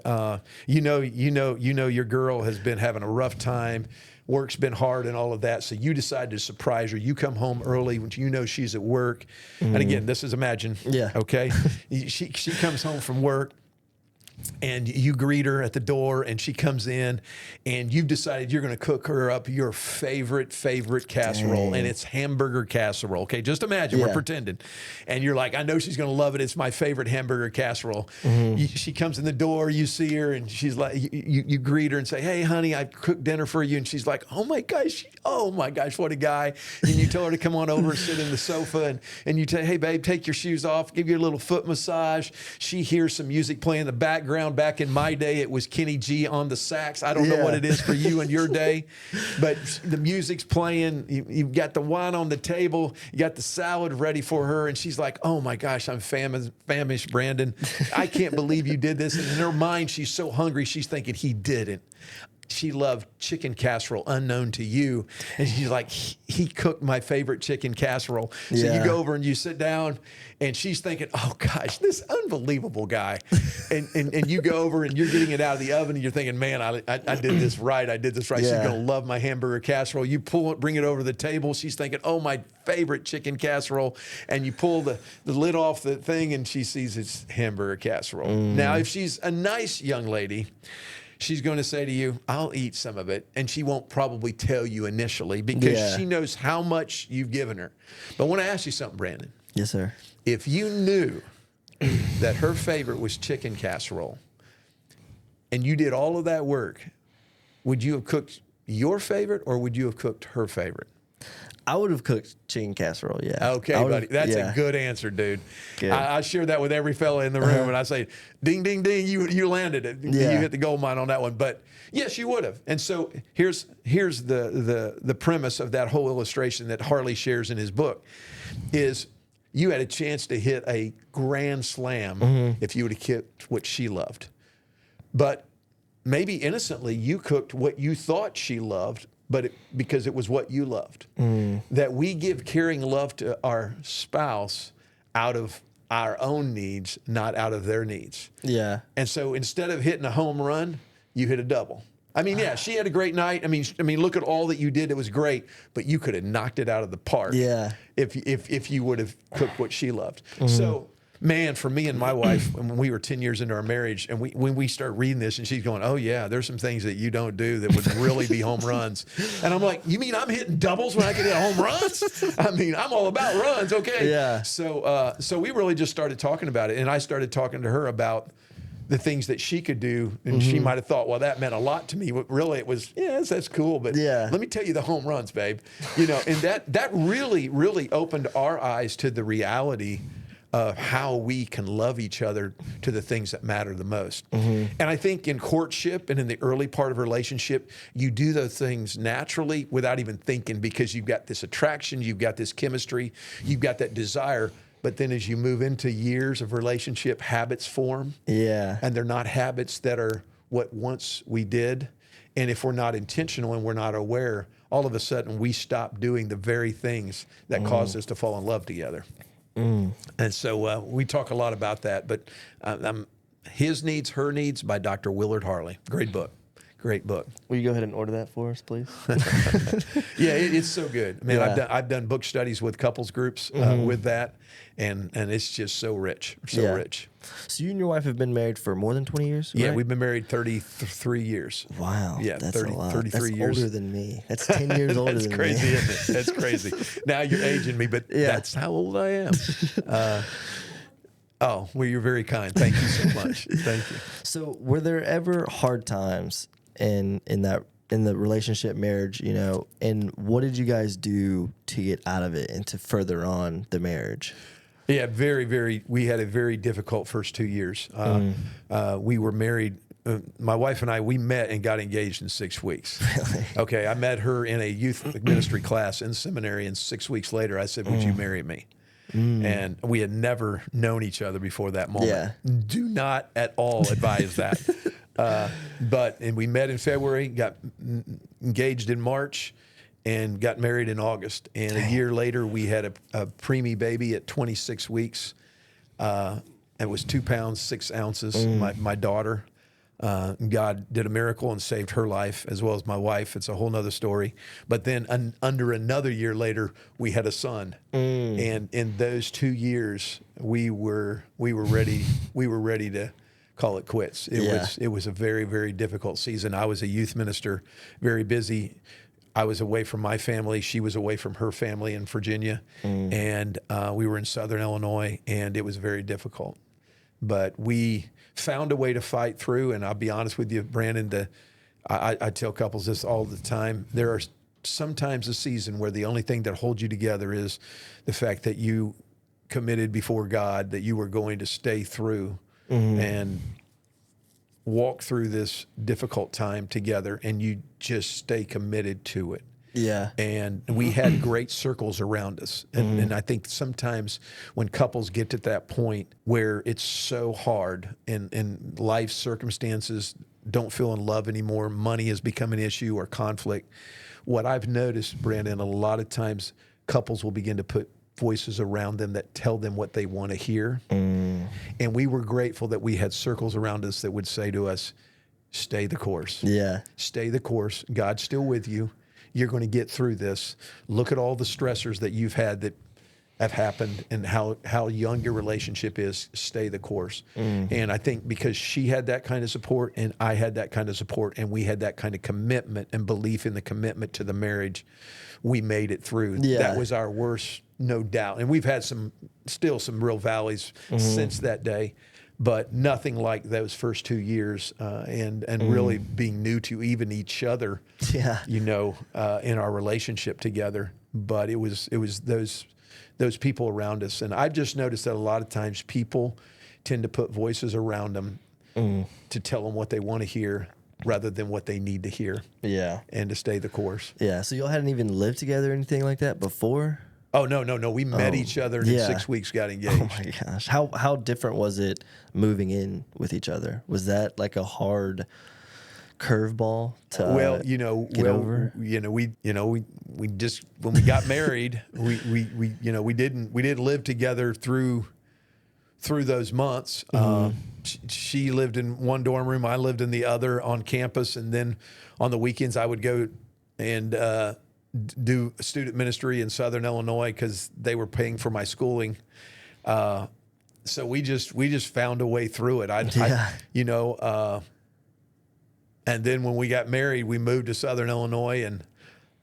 you know your girl has been having a rough time. Work's been hard and all of that. So you decide to surprise her. You come home early when you know she's at work. And again, this is imagine. Yeah. Okay. She comes home from work. And you greet her at the door, and she comes in, and you've decided you're going to cook her up your favorite casserole, and it's hamburger casserole. Okay, just imagine, we're pretending. And you're like, I know she's going to love it. It's my favorite hamburger casserole. She comes in the door, you see her, and she's like, you greet her and say, hey, honey, I cooked dinner for you. And she's like, oh my gosh, what a guy. And you tell her to come on over and sit in the sofa, and you say, hey, babe, take your shoes off, give you a little foot massage. She hears some music playing in the background. Back in my day, it was Kenny G on the sax. I don't know what it is for you in your day, but the music's playing. You've got the wine on the table. You got the salad ready for her, and she's like, oh my gosh, I'm famished, Brandon. I can't believe you did this. And in her mind, she's so hungry, she's thinking he didn't. She loved chicken casserole unknown to you. And she's like, he cooked my favorite chicken casserole. So you go over and you sit down, and she's thinking, oh gosh, this unbelievable guy. And you go over and you're getting it out of the oven, and you're thinking, man, I did this right. I did this right. She's going to love my hamburger casserole. You pull it, bring it over to the table. She's thinking, oh, my favorite chicken casserole. And you pull the lid off the thing, and she sees it's hamburger casserole. Now, if she's a nice young lady, she's going to say to you, I'll eat some of it. And she won't probably tell you initially, because she knows how much you've given her. But I want to ask you something, Brandon. Yes, sir. If you knew that her favorite was chicken casserole, and you did all of that work, would you have cooked your favorite, or would you have cooked her favorite? I would have cooked chicken casserole, yeah. Okay, buddy. That's a good answer, dude. Good. I share that with every fella in the room, and I say, ding, ding, ding, you landed it. You hit the gold mine on that one. But yes, you would have. And so here's the premise of that whole illustration that Harley shares in his book is you had a chance to hit a grand slam if you would have cooked what she loved. But maybe innocently, you cooked what you thought she loved, but because it was what you loved. That we give caring love to our spouse out of our own needs, not out of their needs. Yeah. And so instead of hitting a home run, you hit a double. I mean, yeah, she had a great night. I mean, look at all that you did. It was great, but you could have knocked it out of the park. Yeah. If you would have cooked what she loved. So, man, for me and my wife, when we were 10 years into our marriage, and when we start reading this, and she's going, oh yeah, there's some things that you don't do that would really be home runs. And I'm like, you mean I'm hitting doubles when I can hit home runs? I mean, I'm all about runs, okay? Yeah. So we really just started talking about it, and I started talking to her about the things that she could do, and she might have thought, well, that meant a lot to me. But really, it was, yes, that's cool, but let me tell you the home runs, babe. And that really, really opened our eyes to the reality of how we can love each other to the things that matter the most. And I think in courtship and in the early part of a relationship, you do those things naturally without even thinking, because you've got this attraction, you've got this chemistry, you've got that desire. But then as you move into years of relationship, habits form. Yeah. And they're not habits that are what once we did. And if we're not intentional and we're not aware, all of a sudden we stop doing the very things that caused us to fall in love together. And so we talk a lot about that. But His Needs, Her Needs by Dr. Willard Harley. Great book. Great book. Will you go ahead and order that for us, please? Yeah, it's so good. Man, I've done book studies with couples groups with that, and it's just so rich, rich. So you and your wife have been married for more than 20 years, right? Yeah, we've been married 33 years. Wow. Yeah, that's 30, a lot. 33 that's years. Older than me. That's 10 years older than me. That's crazy, isn't it? That's crazy. Now you're aging me, but that's how old I am. Oh, well, you're very kind. Thank you so much. Thank you. So were there ever hard times in the relationship, marriage, and what did you guys do to get out of it and to further on the marriage? Yeah, we had a very difficult first 2 years. We were married. My wife and I, we met and got engaged in 6 weeks. Really? Okay, I met her in a youth ministry class in seminary, and 6 weeks later I said, would you marry me? And we had never known each other before that moment. Yeah. Do not at all advise that. And we met in February, got engaged in March, and got married in August. And a year later, we had a preemie baby at 26 weeks. It was 2 pounds, 6 ounces, my daughter. God did a miracle and saved her life as well as my wife. It's a whole nother story. But then under another year later, we had a son. And in those 2 years, we were ready to call it quits. It was a very, very difficult season. I was a youth minister, very busy. I was away from my family. She was away from her family in Virginia. And we were in Southern Illinois, and it was very difficult. But we found a way to fight through. And I'll be honest with you, Brandon, I tell couples this all the time. There are sometimes a season where the only thing that holds you together is the fact that you committed before God that you were going to stay through and walk through this difficult time together, and you just stay committed to it. Yeah. And we had great circles around us. And I think sometimes when couples get to that point where it's so hard and life circumstances don't feel in love anymore, money has become an issue or conflict, what I've noticed, Brandon, a lot of times couples will begin to put voices around them that tell them what they want to hear. And we were grateful that we had circles around us that would say to us, stay the course. Yeah. Stay the course. God's still with you. You're going to get through this. Look at all the stressors that you've had that have happened and how young your relationship is. Stay the course. And I think because she had that kind of support and I had that kind of support and we had that kind of commitment and belief in the commitment to the marriage, we made it through. Yeah. That was our worst, no doubt. And we've had still some real valleys since that day. But nothing like those first 2 years, and really being new to even each other, in our relationship together. But it was those people around us, and I've just noticed that a lot of times people tend to put voices around them to tell them what they want to hear rather than what they need to hear. Yeah, and to stay the course. Yeah. So y'all hadn't even lived together or anything like that before? Oh, no. We met each other and in 6 weeks got engaged. Oh, my gosh. How different was it moving in with each other? Was that like a hard curveball to get over? We just, when we got married, we didn't live together through those months. She lived in one dorm room, I lived in the other on campus, and then on the weekends I would go and do student ministry in Southern Illinois because they were paying for my schooling. So we just found a way through it. And then when we got married, we moved to Southern Illinois, and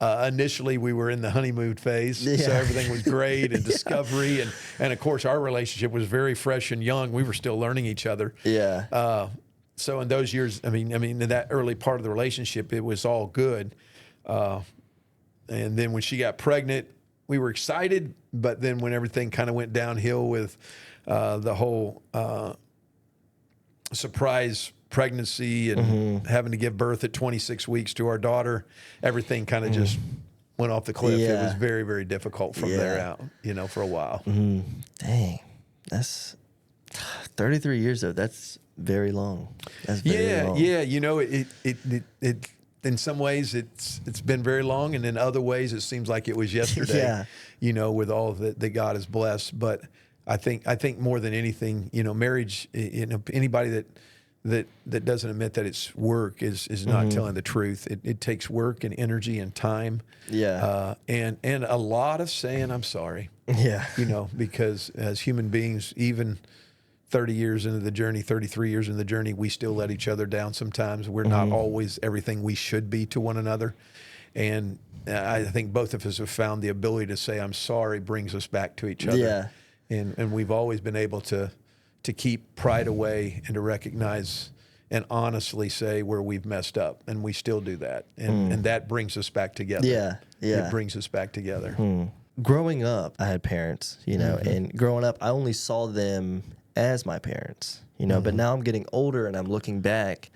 initially we were in the honeymoon phase. So everything was great and discovery. And of course our relationship was very fresh and young. We were still learning each other. Yeah. So in those years, I mean, in that early part of the relationship, it was all good. And then when she got pregnant, we were excited. But then when everything kind of went downhill with the whole surprise pregnancy and having to give birth at 26 weeks to our daughter, everything kind of just went off the cliff. It was very, very difficult from there out, for a while. Dang. That's 33 years, though. That's very long. That's very long. Yeah. It in some ways it's been very long, and in other ways it seems like it was yesterday. With all that God has blessed. But I think more than anything, marriage, anybody that doesn't admit that it's work is not telling the truth. It takes work and energy and time. And a lot of saying I'm sorry. Because as human beings, even 30 years into the journey, 33 years into the journey, we still let each other down sometimes. We're not always everything we should be to one another. And I think both of us have found the ability to say I'm sorry brings us back to each other. And we've always been able to keep pride away and to recognize and honestly say where we've messed up. And we still do that. And that brings us back together. It brings us back together. growing up, I had parents, and growing up, I only saw them as my parents, but now I'm getting older and I'm looking back.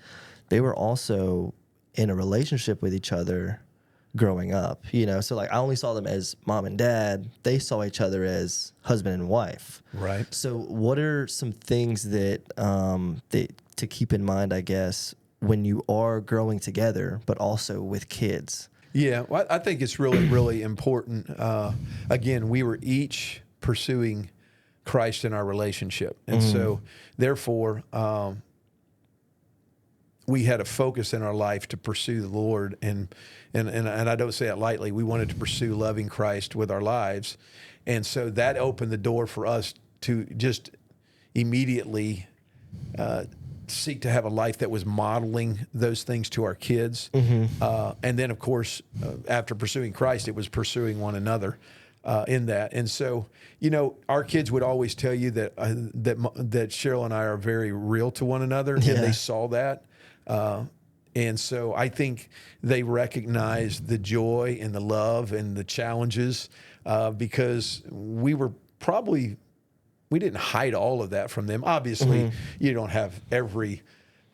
They were also in a relationship with each other growing up, so like I only saw them as mom and dad. They saw each other as husband and wife. Right. So what are some things that to keep in mind, I guess, when you are growing together, but also with kids? Yeah, well, I think it's really, really important. Again, we were each pursuing Christ in our relationship. And so, therefore, we had a focus in our life to pursue the Lord. And I don't say it lightly. We wanted to pursue loving Christ with our lives. And so that opened the door for us to just immediately seek to have a life that was modeling those things to our kids. And then, of course, after pursuing Christ, it was pursuing one another in that. And so, our kids would always tell you that Cheryl and I are very real to one another, and they saw that. And so I think they recognize the joy and the love and the challenges because we didn't hide all of that from them. Obviously, you don't have every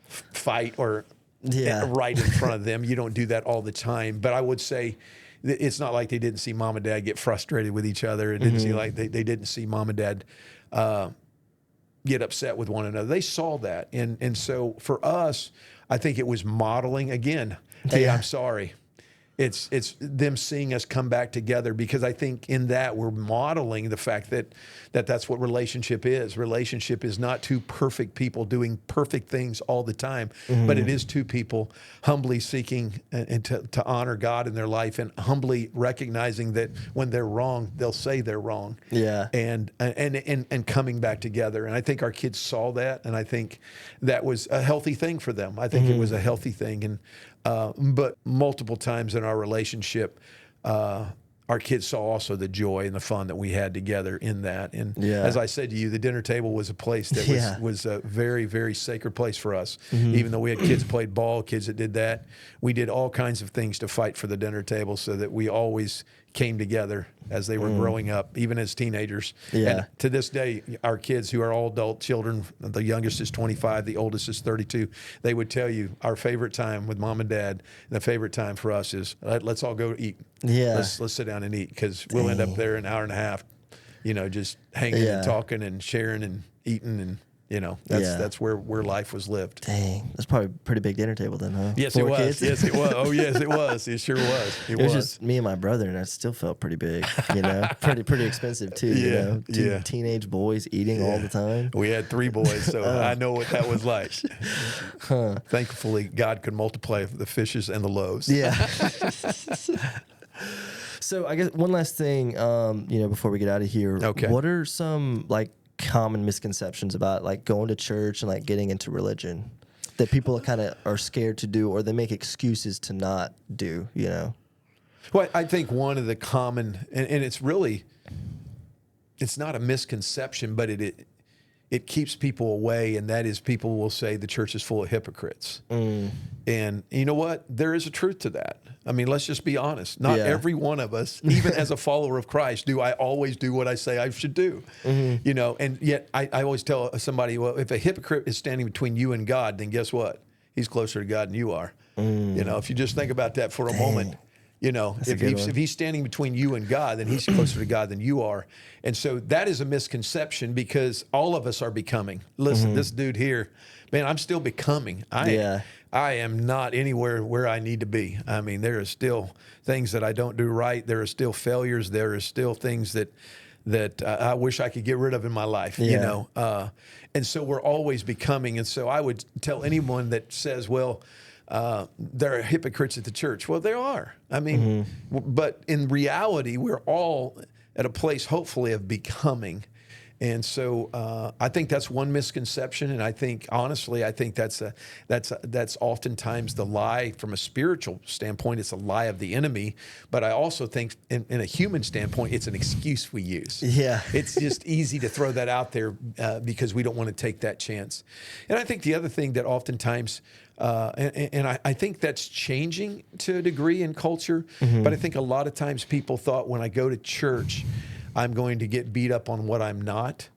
fight or right in front of them. You don't do that all the time. But I would say it's not like they didn't see mom and dad get frustrated with each other. It didn't see like they didn't see mom and dad get upset with one another. They saw that. And so for us, I think it was modeling again. Hey, I'm sorry. It's them seeing us come back together, because I think in that we're modeling the fact that that's what relationship is. Relationship is not two perfect people doing perfect things all the time, but it is two people humbly seeking and to honor God in their life, and humbly recognizing that when they're wrong, they'll say they're wrong. Yeah. And coming back together. And I think our kids saw that, and I think that was a healthy thing for them. I think it was a healthy thing. And but multiple times in our relationship, our kids saw also the joy and the fun that we had together in that. And as I said to you, the dinner table was a place that was a very, very sacred place for us. Even though we had kids played ball, kids that did that, we did all kinds of things to fight for the dinner table so that we always came together as they were growing up, even as teenagers. And to this day, our kids, who are all adult children, the youngest is 25, the oldest is 32, they would tell you our favorite time with mom and dad, and the favorite time for us is let's all go eat. Let's sit down and eat, because we'll end up there an hour and a half, just hanging and talking and sharing and eating, and that's where life was lived. Dang, that's probably a pretty big dinner table then, huh? Yes, it was. Kids? Yes, it was. Oh, yes, it was. It sure was. It was just me and my brother, and I still felt pretty big. Pretty expensive too. Two teenage boys eating all the time. We had 3 boys, so I know what that was like. Thankfully, God could multiply the fishes and the loaves. Yeah. So I guess one last thing, before we get out of here. Okay. What are some common misconceptions about going to church and getting into religion that people kind of are scared to do, or they make excuses to not do? Well, I think one of the common, and it's really, it's not a misconception, but it keeps people away, and that is people will say the church is full of hypocrites. And you know what? There is a truth to that. I mean, let's just be honest. Not every one of us, even as a follower of Christ, do I always do what I say I should do. And yet I always tell somebody, well, if a hypocrite is standing between you and God, then guess what? He's closer to God than you are. If you just think about that for a moment. If he's standing between you and God, then he's closer to God than you are. And so that is a misconception, because all of us are becoming. Listen, this dude here, man, I'm still becoming. I am not anywhere where I need to be. I mean, there are still things that I don't do right. There are still failures. There are still things that I wish I could get rid of in my life, And so we're always becoming. And so I would tell anyone that says, well, there are hypocrites at the church. Well, there are. I mean, but in reality, we're all at a place, hopefully, of becoming. And so I think that's one misconception, and I think honestly, that's oftentimes the lie from a spiritual standpoint. It's a lie of the enemy, but I also think in a human standpoint, it's an excuse we use. Yeah, it's just easy to throw that out there because we don't want to take that chance. And I think the other thing that oftentimes, and I think that's changing to a degree in culture, but I think a lot of times people thought when I go to church, I'm going to get beat up on what I'm not,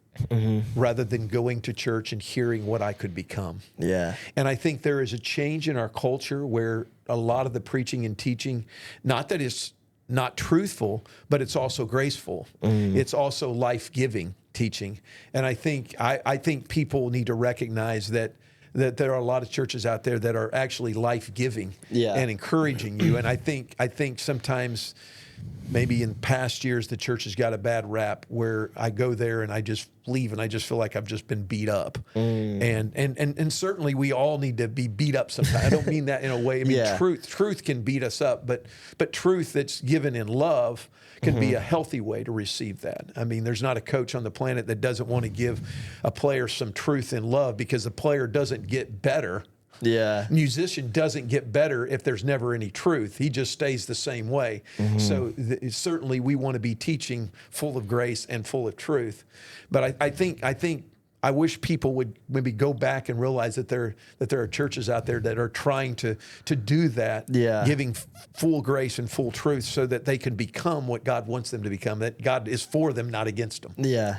rather than going to church and hearing what I could become. Yeah. And I think there is a change in our culture where a lot of the preaching and teaching, not that it's not truthful, but it's also graceful. It's also life-giving teaching. And I think people need to recognize that there are a lot of churches out there that are actually life-giving and encouraging you. And I think sometimes maybe in past years the church has got a bad rap where I go there and I just leave and I just feel like I've just been beat up. And certainly we all need to be beat up sometimes. I don't mean that in a way. I mean truth can beat us up, but truth that's given in love can be a healthy way to receive that. I mean, there's not a coach on the planet that doesn't want to give a player some truth in love, because the player doesn't get better. Yeah. Musician doesn't get better if there's never any truth. He just stays the same way. So certainly we want to be teaching full of grace and full of truth. But I wish people would maybe go back and realize that there are churches out there that are trying to do that, giving full grace and full truth so that they can become what God wants them to become, that God is for them, not against them. Yeah.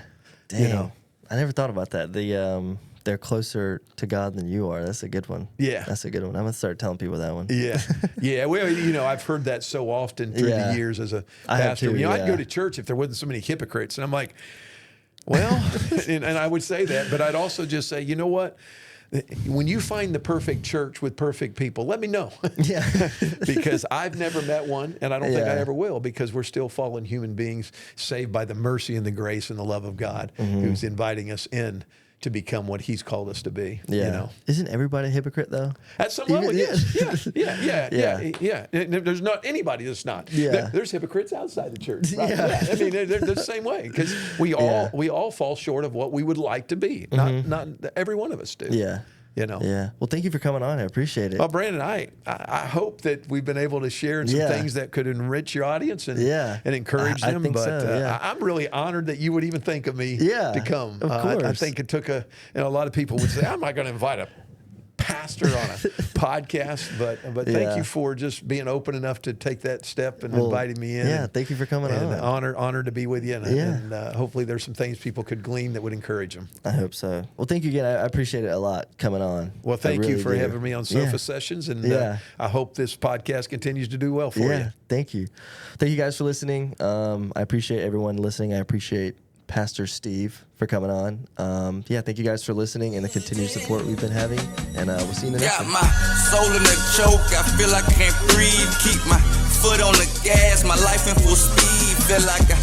Dang. You know? I never thought about that. They're closer to God than you are. That's a good one. Yeah. That's a good one. I'm going to start telling people that one. Yeah. Yeah. Well, I've heard that so often through the years as a pastor. I'd go to church if there wasn't so many hypocrites. And I'm like, well, and I would say that, but I'd also just say, you know what? When you find the perfect church with perfect people, let me know. Yeah. Because I've never met one, and I don't think I ever will, because we're still fallen human beings saved by the mercy and the grace and the love of God, who's inviting us in to become what He's called us to be. Yeah. Isn't everybody a hypocrite, though? At some level, yes. Yeah. There's not anybody that's not. Yeah. There's hypocrites outside the church. Right? Yeah. I mean, they're the same way, because we all fall short of what we would like to be. Not every one of us do. Yeah. Yeah. Well, thank you for coming on. I appreciate it. Well, Brandon, I hope that we've been able to share some things that could enrich your audience and encourage them. I think so. I'm really honored that you would even think of me to come. Of course. I think it took a lot of people would say, I'm not going to invite a pastor on a podcast, but thank you for just being open enough to take that step and inviting me in. Yeah, thank you for coming on. Honored to be with you. And hopefully there's some things people could glean that would encourage them. I hope so. Well, thank you again. I appreciate it a lot coming on. Well, thank you for having me on Sofa Sessions, and I hope this podcast continues to do well for you. Thank you. Thank you guys for listening. I appreciate everyone listening. I appreciate Pastor Steve for coming on. Thank you guys for listening and the continued support we've been having. And we'll see you in the next one. Got my soul in a choke. I feel like I can't breathe. Keep my foot on the gas. My life in full speed. Feel like I